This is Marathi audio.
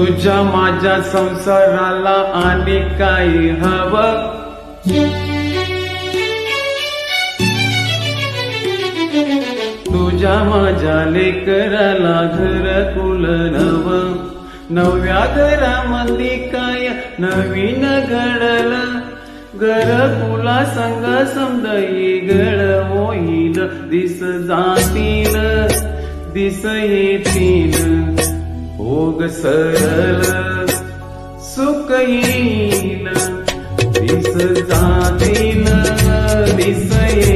तुझ्या माझ्या संसाराला आणि काही हवं, तुझ्या माझ्या लेकराला घरकुल नव, नव्या घरामध्ये काय नवीन घडलं, घरकुला संग समदई गळ होईल, दिस जातील दिस येतील, भोग सरळ सुख येईल, दिस जातील दिस येईल.